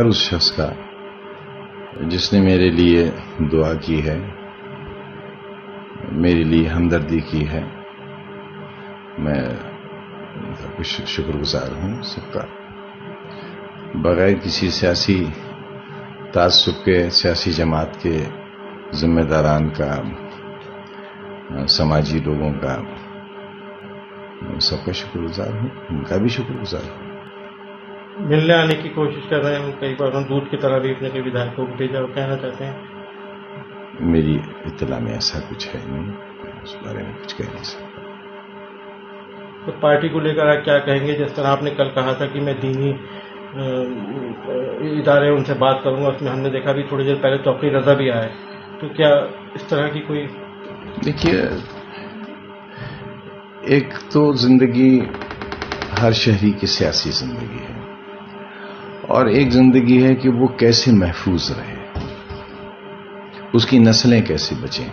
اس شخص کا جس نے میرے لیے دعا کی ہے، میرے لیے ہمدردی کی ہے، میں ان کا کچھ شکر گزار ہوں سب کا، بغیر کسی سیاسی تعصب کے، سیاسی جماعت کے، ذمہ داران کا، سماجی لوگوں کا، سب کا شکر گزار ہوں، ان کا بھی شکر گزار ہوں۔ ملنے آنے کی کوشش کر رہے ہیں، کئی بار ہم دودھ کی طرح بھی اپنے کے ودھایکوں کو بھیجا، کہنا چاہتے ہیں؟ میری اطلاع میں ایسا کچھ ہے نہیں، میں اس بارے میں کچھ کہہ نہیں سکتا۔ تو پارٹی کو لے کر آپ کیا کہیں گے؟ جس طرح آپ نے کل کہا تھا کہ میں دینی ادارے ان سے بات کروں گا، اس میں ہم نے دیکھا بھی تھوڑی دیر پہلے توقیر رضا بھی آئے، تو کیا اس طرح کی کوئی؟ دیکھیے، ایک تو زندگی ہر شہری کی سیاسی زندگی ہے، اور ایک زندگی ہے کہ وہ کیسے محفوظ رہے، اس کی نسلیں کیسے بچیں،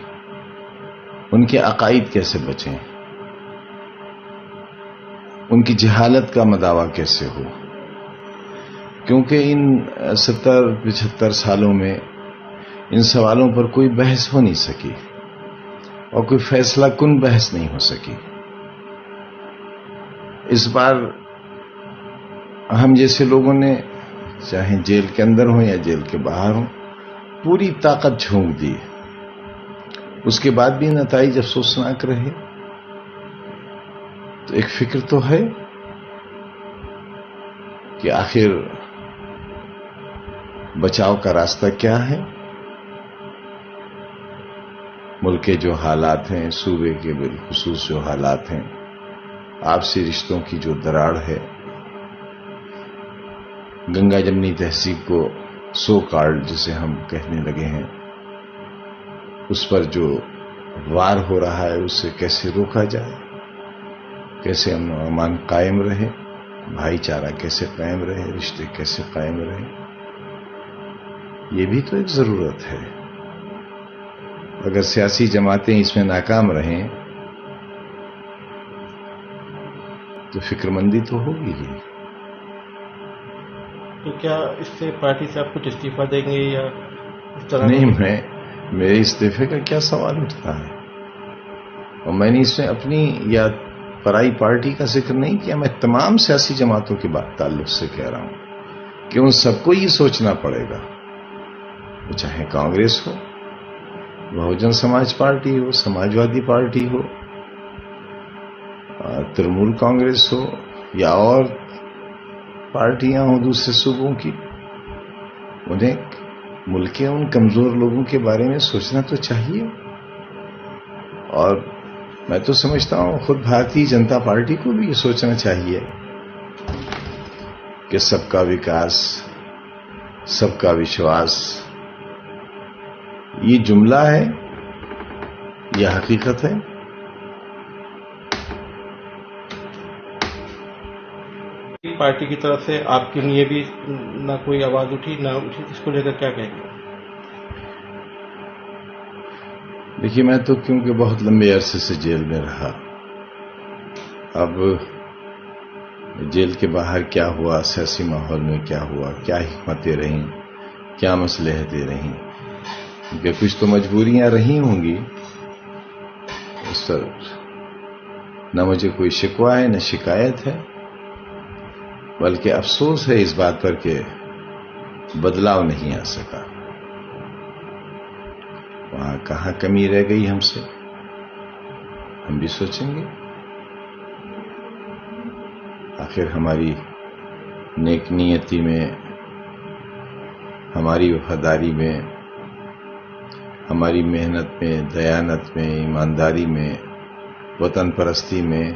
ان کے عقائد کیسے بچیں، ان کی جہالت کا مداوع کیسے ہو، کیونکہ ان 70-75 سالوں میں ان سوالوں پر کوئی بحث ہو نہیں سکی اور کوئی فیصلہ کن بحث نہیں ہو سکی۔ اس بار ہم جیسے لوگوں نے، چاہے جیل کے اندر ہوں یا جیل کے باہر ہوں، پوری طاقت جھونک دی، اس کے بعد بھی نتائج افسوسناک رہے، تو ایک فکر تو ہے کہ آخر بچاؤ کا راستہ کیا ہے۔ ملک کے جو حالات ہیں، صوبے کے بالخصوص جو حالات ہیں، آپسی رشتوں کی جو دراڑ ہے، گنگا جمنی تہذیب کو سو کارڈ جسے ہم کہنے لگے ہیں، اس پر جو وار ہو رہا ہے، اسے کیسے روکا جائے، کیسے امن و امان قائم رہے، بھائی چارہ کیسے قائم رہے، رشتے کیسے قائم رہے، یہ بھی تو ایک ضرورت ہے۔ اگر سیاسی جماعتیں اس میں ناکام رہیں تو فکر مندی تو ہوگی ہی۔ تو کیا اس سے پارٹی سے آپ کچھ استعفیٰ دیں گے یا اس طرح؟ نہیں، میرے استعفے کا کیا سوال اٹھتا ہے، اور میں نے اس میں اپنی یا پرائی پارٹی کا ذکر نہیں کیا، میں تمام سیاسی جماعتوں کے تعلق سے کہہ رہا ہوں کہ ان سب کو یہ سوچنا پڑے گا، وہ چاہے کانگریس ہو، بہوجن سماج پارٹی ہو، سماجوادی پارٹی ہو، ترنمول کانگریس ہو، یا اور پارٹیاں ہوں دوسرے صوبوں کی، انہیں ملک کے ان کمزور لوگوں کے بارے میں سوچنا تو چاہیے۔ اور میں تو سمجھتا ہوں خود بھارتی جنتا پارٹی کو بھی یہ سوچنا چاہیے کہ سب کا وکاس، سب کا وشواس، یہ جملہ ہے یا حقیقت ہے؟ پارٹی کی طرف سے آپ کے لیے بھی نہ کوئی آواز اٹھی نہ اٹھی، اس کو لے کر کیا کہیں گے؟ دیکھیے، میں تو کیونکہ بہت لمبے عرصے سے جیل میں رہا، اب جیل کے باہر کیا ہوا، سیاسی ماحول میں کیا ہوا، کیا حکمتیں رہیں، کیا مصلحتیں رہیں، کیونکہ کچھ تو مجبوریاں رہی ہوں گی، اس پر نہ مجھے کوئی شکوہ ہے نہ شکایت ہے، بلکہ افسوس ہے اس بات پر کہ بدلاؤ نہیں آ سکا۔ وہاں کہاں کمی رہ گئی ہم سے، ہم بھی سوچیں گے۔ آخر ہماری نیک نیتی میں، ہماری وفاداری میں، ہماری محنت میں، دیانت میں، ایمانداری میں، وطن پرستی میں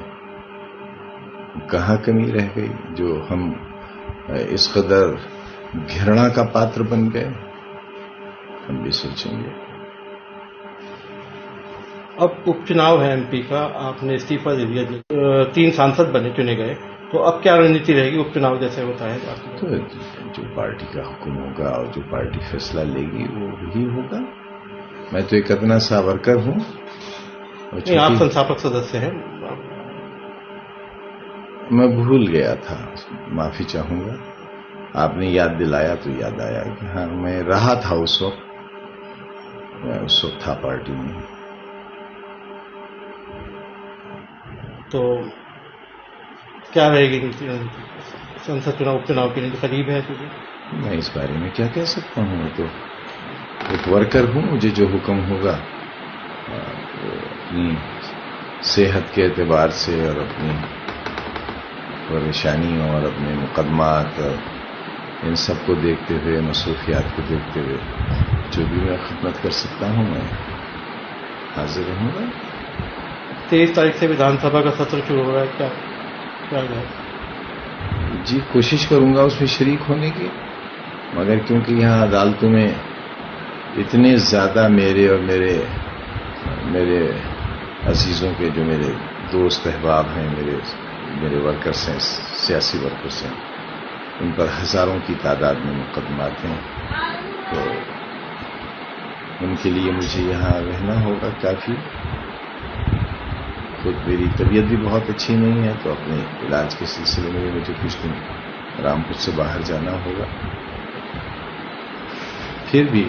کہاں کمی رہ گئی جو ہم اس قدر گھرنا کا پاتر بن گئے، ہم بھی سوچیں گے۔ اب اپ چناؤ ہے ایم پی کا، آپ نے استعفیٰ دے دیا، 3 سانسد چنے گئے، تو اب کیا رنیتی رہے گی؟ اپ چناؤ جیسے ہوتا ہے تو جو پارٹی کا حکم ہوگا اور جو پارٹی فیصلہ لے گی وہ وہی ہوگا۔ میں تو ایک ادنا سا ورکر ہوں۔ آپ سنستھاپک سدسیہ ہیں۔ میں بھول گیا تھا، معافی چاہوں گا۔ آپ نے یاد دلایا تو یاد آیا کہ ہاں میں رہا تھا اس وقت، میں اس وقت تھا پارٹی میں. تو کیا رہے گی سنسد چناؤ اپ چناؤ کے لیے قریب ہے؟ کیونکہ میں اس بارے میں کیا کہہ سکتا ہوں، میں تو ایک ورکر ہوں. مجھے جو حکم ہوگا اپنی صحت کے اعتبار سے اور اپنی پریشانیوں اور اپنے مقدمات ان سب کو دیکھتے ہوئے، مصروفیات کو دیکھتے ہوئے جو بھی میں خدمت کر سکتا ہوں میں حاضر رہوں گا. 23 تاریخ سے ودھان سبھا کا سطر شروع ہو رہا ہے، کیا ہے؟ جی کوشش کروں گا اس میں شریک ہونے کی، مگر کیونکہ یہاں عدالتوں میں اتنے زیادہ میرے اور میرے عزیزوں کے جو میرے دوست احباب ہیں، میرے ورکرس ہیں، سیاسی ورکرس ہیں، ان پر ہزاروں کی تعداد میں مقدمات ہیں، تو ان کے لیے مجھے یہاں رہنا ہوگا کافی. خود میری طبیعت بھی بہت اچھی نہیں ہے، تو اپنے علاج کے سلسلے میں مجھے کچھ دن رامپور سے باہر جانا ہوگا. پھر بھی